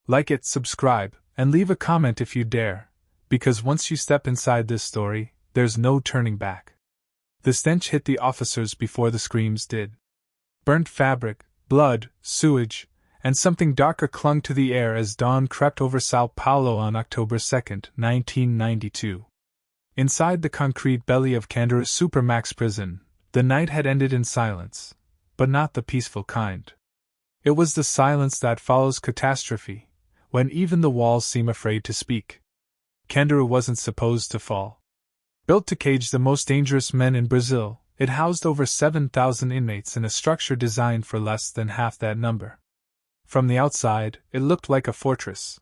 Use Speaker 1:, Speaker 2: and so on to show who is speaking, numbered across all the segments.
Speaker 1: Like it, subscribe, and leave a comment if you dare, because once you step inside this story, there's no turning back. The stench hit the officers before the screams did. Burnt fabric, blood, sewage, and something darker clung to the air as dawn crept over São Paulo on October 2, 1992. Inside the concrete belly of Candiru Super-Max Prison, the night had ended in silence, but not the peaceful kind. It was the silence that follows catastrophe, when even the walls seem afraid to speak. Candiru wasn't supposed to fall. Built to cage the most dangerous men in Brazil, it housed over 7,000 inmates in a structure designed for less than half that number. From the outside, it looked like a fortress.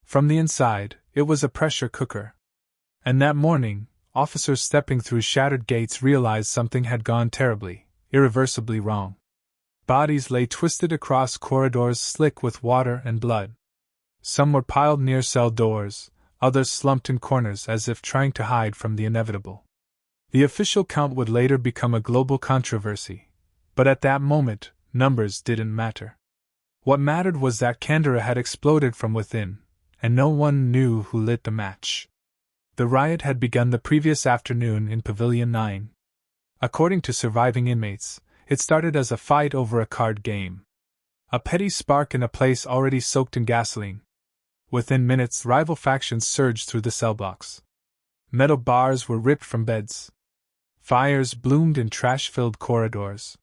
Speaker 1: From the inside, it was a pressure cooker. And that morning, officers stepping through shattered gates realized something had gone terribly, irreversibly wrong. Bodies lay twisted across corridors slick with water and blood. Some were piled near cell doors, others slumped in corners as if trying to hide from the inevitable. The official count would later become a global controversy, but at that moment, numbers didn't matter. What mattered was that Candiru had exploded from within, and no one knew who lit the match. The riot had begun the previous afternoon in Pavilion 9. According to surviving inmates, it started as a fight over a card game. A petty spark in a place already soaked in gasoline. Within minutes, rival factions surged through the cell blocks. Metal bars were ripped from beds. Fires bloomed in trash-filled corridors.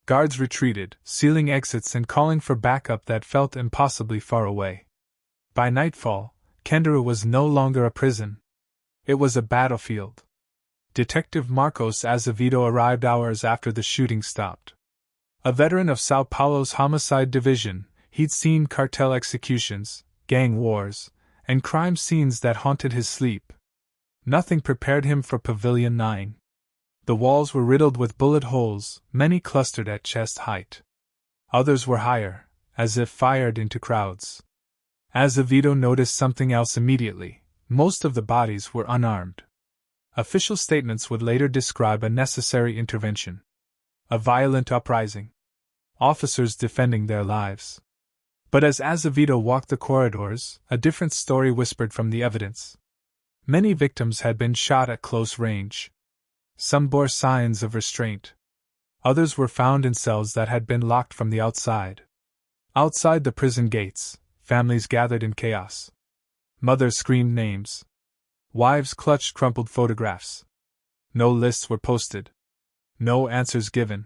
Speaker 1: Guards retreated, sealing exits and calling for backup that felt impossibly far away. By nightfall, Candiru was no longer a prison. It was a battlefield. Detective Marcos Azevedo arrived hours after the shooting stopped. A veteran of São Paulo's homicide division, he'd seen cartel executions, gang wars, and crime scenes that haunted his sleep. Nothing prepared him for Pavilion 9. The walls were riddled with bullet holes, many clustered at chest height. Others were higher, as if fired into crowds. Azevedo noticed something else immediately. Most of the bodies were unarmed. Official statements would later describe a necessary intervention. A violent uprising. Officers defending their lives. But as Azevedo walked the corridors, a different story whispered from the evidence. Many victims had been shot at close range. Some bore signs of restraint. Others were found in cells that had been locked from the outside. Outside the prison gates, families gathered in chaos. Mothers screamed names. Wives clutched crumpled photographs. No lists were posted. No answers given.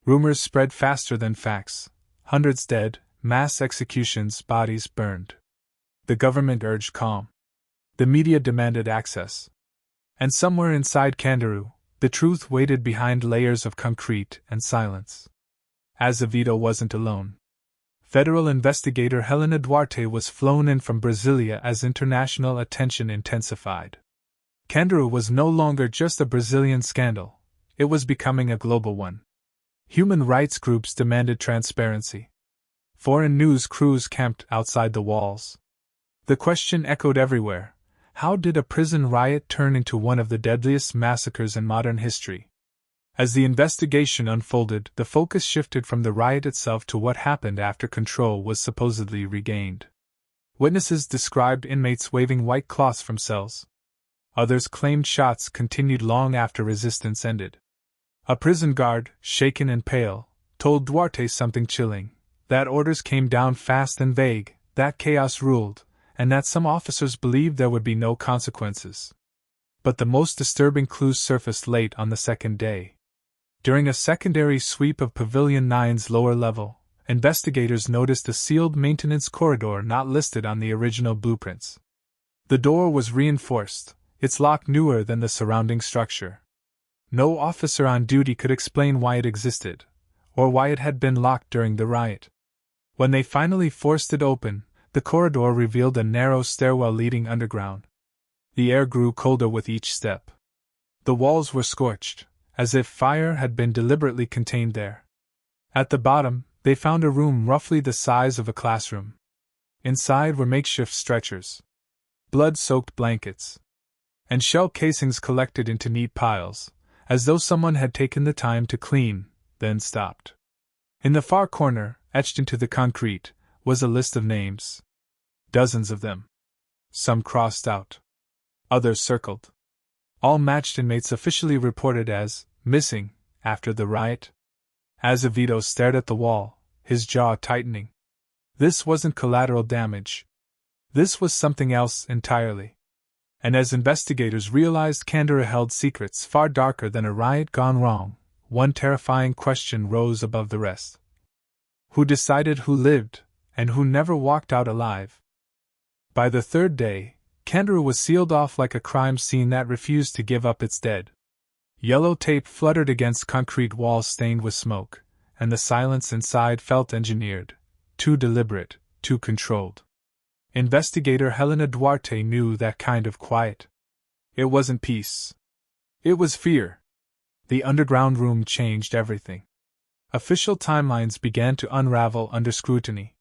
Speaker 1: Rumors spread faster than facts. Hundreds dead, mass executions, bodies burned. The government urged calm. The media demanded access. And somewhere inside Candiru, the truth waited behind layers of concrete and silence. Azevedo wasn't alone. Federal investigator Helena Duarte was flown in from Brasilia as international attention intensified. Candiru was no longer just a Brazilian scandal, it was becoming a global one. Human rights groups demanded transparency. Foreign news crews camped outside the walls. The question echoed everywhere: how did a prison riot turn into one of the deadliest massacres in modern history? As the investigation unfolded, the focus shifted from the riot itself to what happened after control was supposedly regained. Witnesses described inmates waving white cloths from cells. Others claimed shots continued long after resistance ended. A prison guard, shaken and pale, told Duarte something chilling: that orders came down fast and vague, that chaos ruled, and that some officers believed there would be no consequences. But the most disturbing clues surfaced late on the second day. During a secondary sweep of Pavilion 9's lower level, investigators noticed a sealed maintenance corridor not listed on the original blueprints. The door was reinforced, its lock newer than the surrounding structure. No officer on duty could explain why it existed, or why it had been locked during the riot. When they finally forced it open, the corridor revealed a narrow stairwell leading underground. The air grew colder with each step. The walls were scorched, as if fire had been deliberately contained there. At the bottom, they found a room roughly the size of a classroom. Inside were makeshift stretchers, blood-soaked blankets, and shell casings collected into neat piles, as though someone had taken the time to clean, then stopped. In the far corner, etched into the concrete, was a list of names. Dozens of them. Some crossed out. Others circled. All matched inmates officially reported as missing after the riot. Azevedo stared at the wall, his jaw tightening. This wasn't collateral damage. This was something else entirely. And as investigators realized Candiru held secrets far darker than a riot gone wrong, one terrifying question rose above the rest. Who decided who lived, and who never walked out alive? By the third day, Candiru was sealed off like a crime scene that refused to give up its dead. Yellow tape fluttered against concrete walls stained with smoke, and the silence inside felt engineered, too deliberate, too controlled. Investigator Helena Duarte knew that kind of quiet. It wasn't peace. It was fear. The underground room changed everything. Official timelines began to unravel under scrutiny.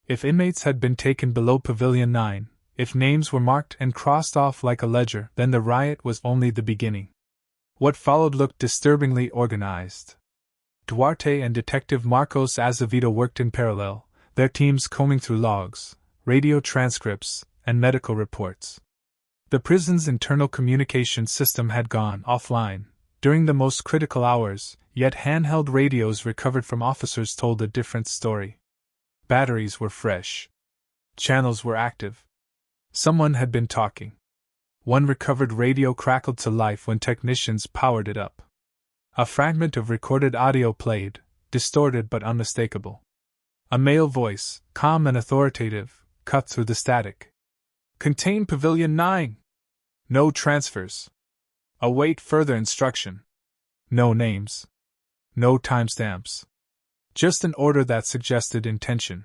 Speaker 1: If inmates had been taken below Pavilion 9, if names were marked and crossed off like a ledger, then the riot was only the beginning. What followed looked disturbingly organized. Duarte and Detective Marcos Azevedo worked in parallel, their teams combing through logs, radio transcripts, and medical reports. The prison's internal communication system had gone offline during the most critical hours, yet handheld radios recovered from officers told a different story. Batteries were fresh. Channels were active. Someone had been talking. One recovered radio crackled to life when technicians powered it up. A fragment of recorded audio played, distorted but unmistakable. A male voice, calm and authoritative, cut through the static. Contain Pavilion 9. No transfers. Await further instruction. No names. No timestamps. Just an order that suggested intention.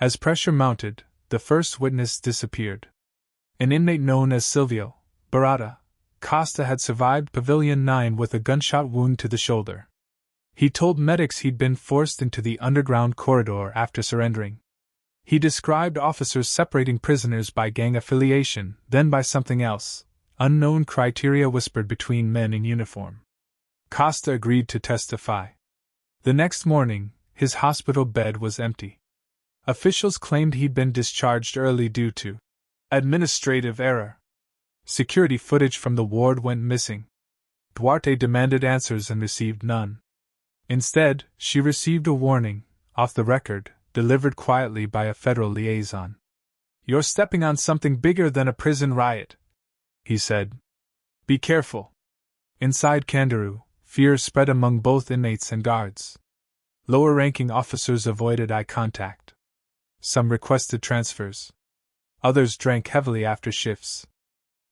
Speaker 1: As pressure mounted, the first witness disappeared. An inmate known as Silvio Barata Costa had survived Pavilion 9 with a gunshot wound to the shoulder. He told medics he'd been forced into the underground corridor after surrendering. He described officers separating prisoners by gang affiliation, then by something else, unknown criteria whispered between men in uniform. Costa agreed to testify. The next morning, his hospital bed was empty. Officials claimed he'd been discharged early due to administrative error. Security footage from the ward went missing. Duarte demanded answers and received none. Instead, she received a warning, off the record, delivered quietly by a federal liaison. "You're stepping on something bigger than a prison riot," he said. "Be careful." Inside Candiru, fear spread among both inmates and guards. Lower-ranking officers avoided eye contact. Some requested transfers. Others drank heavily after shifts.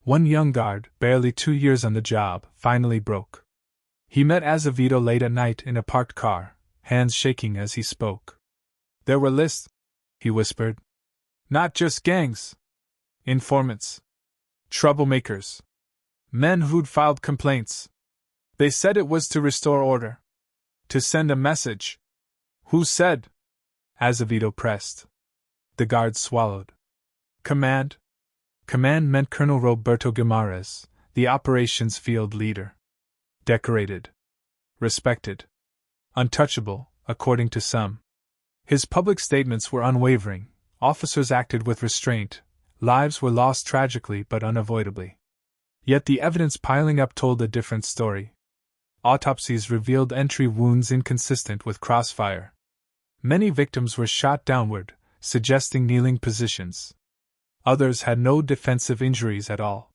Speaker 1: One young guard, barely 2 years on the job, finally broke. He met Azevedo late at night in a parked car, hands shaking as he spoke. "There were lists," he whispered. "Not just gangs. Informants. Troublemakers. Men who'd filed complaints. They said it was to restore order. To send a message." "Who said?" Azevedo pressed. The guard swallowed. "Command?" Command meant Colonel Roberto Guimarães, the operations field leader. Decorated. Respected. Untouchable, according to some. His public statements were unwavering, officers acted with restraint, lives were lost tragically but unavoidably. Yet the evidence piling up told a different story. Autopsies revealed entry wounds inconsistent with crossfire. Many victims were shot downward, suggesting kneeling positions. Others had no defensive injuries at all.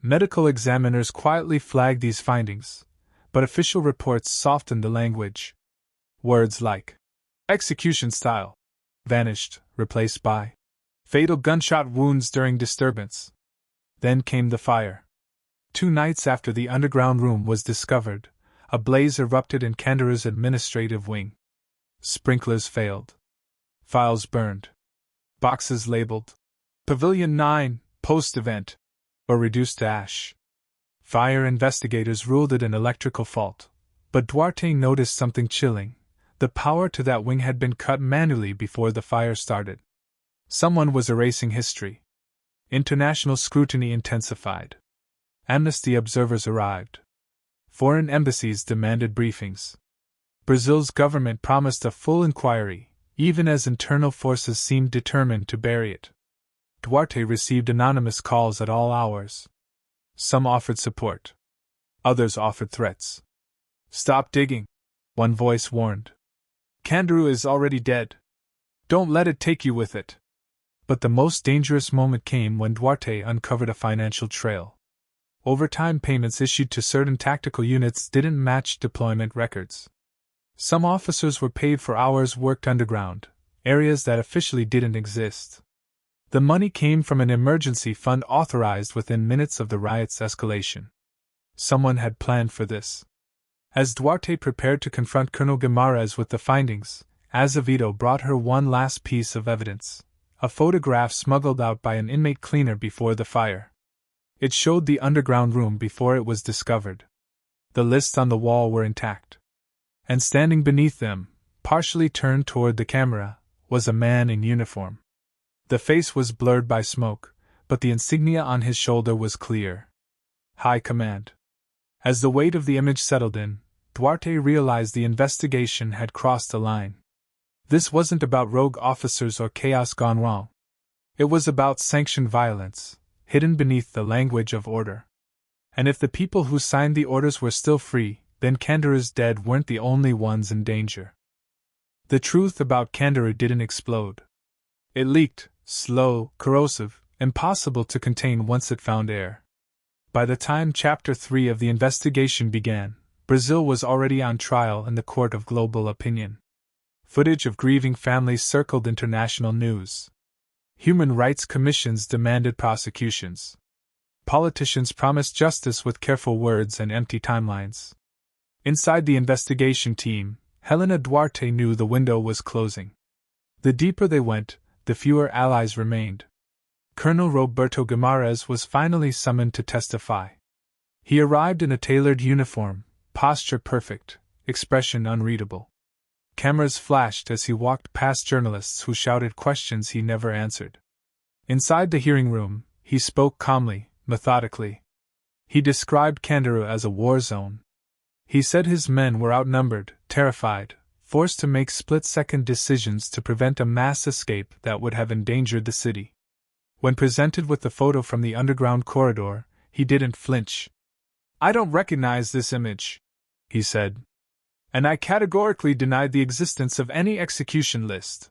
Speaker 1: Medical examiners quietly flagged these findings, but official reports softened the language. Words like execution style vanished, replaced by fatal gunshot wounds during disturbance. Then came the fire. 2 nights after the underground room was discovered, a blaze erupted in Candiru's administrative wing. Sprinklers failed. Files burned. Boxes labeled Pavilion 9, post-event, or reduced to ash. Fire investigators ruled it an electrical fault, but Duarte noticed something chilling. The power to that wing had been cut manually before the fire started. Someone was erasing history. International scrutiny intensified. Amnesty observers arrived. Foreign embassies demanded briefings. Brazil's government promised a full inquiry, even as internal forces seemed determined to bury it. Duarte received anonymous calls at all hours. Some offered support. Others offered threats. "Stop digging," one voice warned. "Candiru is already dead. Don't let it take you with it." But the most dangerous moment came when Duarte uncovered a financial trail. Overtime payments issued to certain tactical units didn't match deployment records. Some officers were paid for hours worked underground, areas that officially didn't exist. The money came from an emergency fund authorized within minutes of the riot's escalation. Someone had planned for this. As Duarte prepared to confront Colonel Guimarães with the findings, Azevedo brought her one last piece of evidence: a photograph smuggled out by an inmate cleaner before the fire. It showed the underground room before it was discovered. The lists on the wall were intact. And standing beneath them, partially turned toward the camera, was a man in uniform. The face was blurred by smoke, but the insignia on his shoulder was clear. High Command. As the weight of the image settled in, Duarte realized the investigation had crossed a line. This wasn't about rogue officers or chaos gone wrong. It was about sanctioned violence, hidden beneath the language of order. And if the people who signed the orders were still free, then Candiru's dead weren't the only ones in danger. The truth about Candiru didn't explode. It leaked, slow, corrosive, impossible to contain once it found air. By the time Chapter 3 of the investigation began, Brazil was already on trial in the court of global opinion. Footage of grieving families circled international news. Human rights commissions demanded prosecutions. Politicians promised justice with careful words and empty timelines. Inside the investigation team, Helena Duarte knew the window was closing. The deeper they went, the fewer allies remained. Colonel Roberto Guimarães was finally summoned to testify. He arrived in a tailored uniform, posture perfect, expression unreadable. Cameras flashed as he walked past journalists who shouted questions he never answered. Inside the hearing room, he spoke calmly, methodically. He described Candiru as a war zone. He said his men were outnumbered, terrified, forced to make split-second decisions to prevent a mass escape that would have endangered the city. When presented with the photo from the underground corridor, he didn't flinch. "I don't recognize this image," he said. "And I categorically denied the existence of any execution list."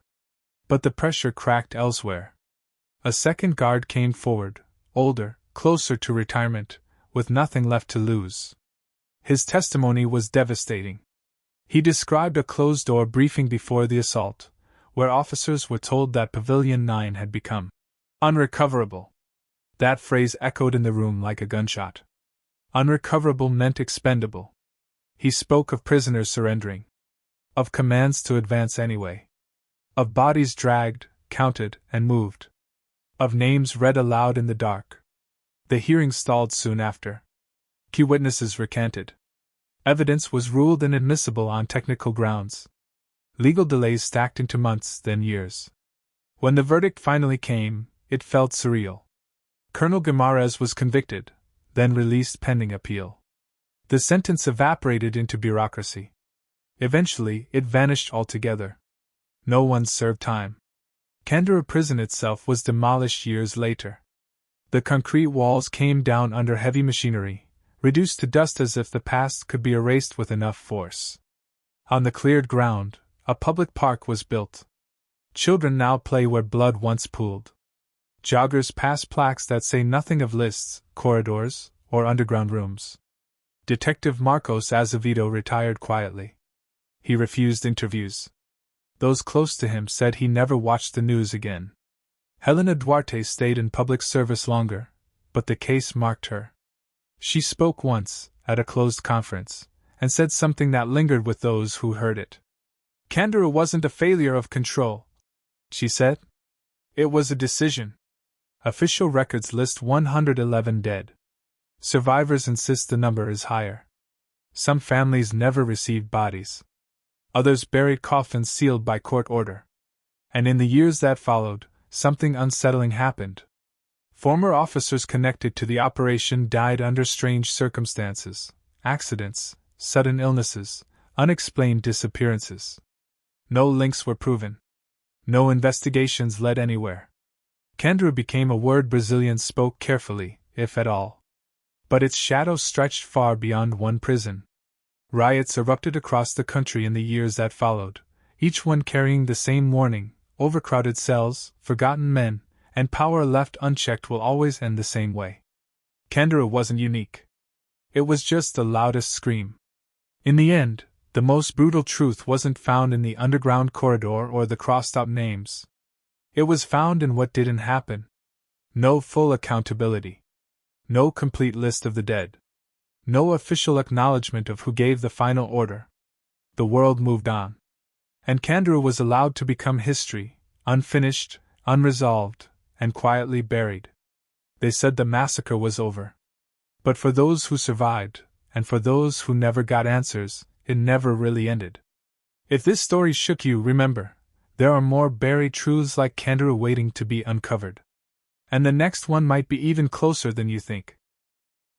Speaker 1: But the pressure cracked elsewhere. A second guard came forward, older, closer to retirement, with nothing left to lose. His testimony was devastating. He described a closed-door briefing before the assault, where officers were told that Pavilion 9 had become unrecoverable. That phrase echoed in the room like a gunshot. Unrecoverable meant expendable. He spoke of prisoners surrendering, of commands to advance anyway, of bodies dragged, counted, and moved, of names read aloud in the dark. The hearing stalled soon after. Key witnesses recanted. Evidence was ruled inadmissible on technical grounds. Legal delays stacked into months, then years. When the verdict finally came, it felt surreal. Colonel Guimarães was convicted, then released pending appeal. The sentence evaporated into bureaucracy. Eventually, it vanished altogether. No one served time. Candiru Prison itself was demolished years later. The concrete walls came down under heavy machinery, reduced to dust as if the past could be erased with enough force. On the cleared ground, a public park was built. Children now play where blood once pooled. Joggers pass plaques that say nothing of lists, corridors, or underground rooms. Detective Marcos Azevedo retired quietly. He refused interviews. Those close to him said he never watched the news again. Helena Duarte stayed in public service longer, but the case marked her. She spoke once, at a closed conference, and said something that lingered with those who heard it. "Candiru wasn't a failure of control," she said. "It was a decision." Official records list 111 dead. Survivors insist the number is higher. Some families never received bodies. Others buried coffins sealed by court order. And in the years that followed, something unsettling happened. Former officers connected to the operation died under strange circumstances: accidents, sudden illnesses, unexplained disappearances. No links were proven. No investigations led anywhere. Candiru became a word Brazilians spoke carefully, if at all. But its shadow stretched far beyond one prison. Riots erupted across the country in the years that followed, each one carrying the same warning: overcrowded cells, forgotten men, and power left unchecked will always end the same way. Candiru wasn't unique. It was just the loudest scream. In the end, the most brutal truth wasn't found in the underground corridor or the crossed-out names. It was found in what didn't happen. No full accountability. No complete list of the dead. No official acknowledgement of who gave the final order. The world moved on. And Candiru was allowed to become history, unfinished, unresolved, and quietly buried. They said the massacre was over. But for those who survived, and for those who never got answers, it never really ended. If this story shook you, remember, there are more buried truths like Candiru waiting to be uncovered. And the next one might be even closer than you think.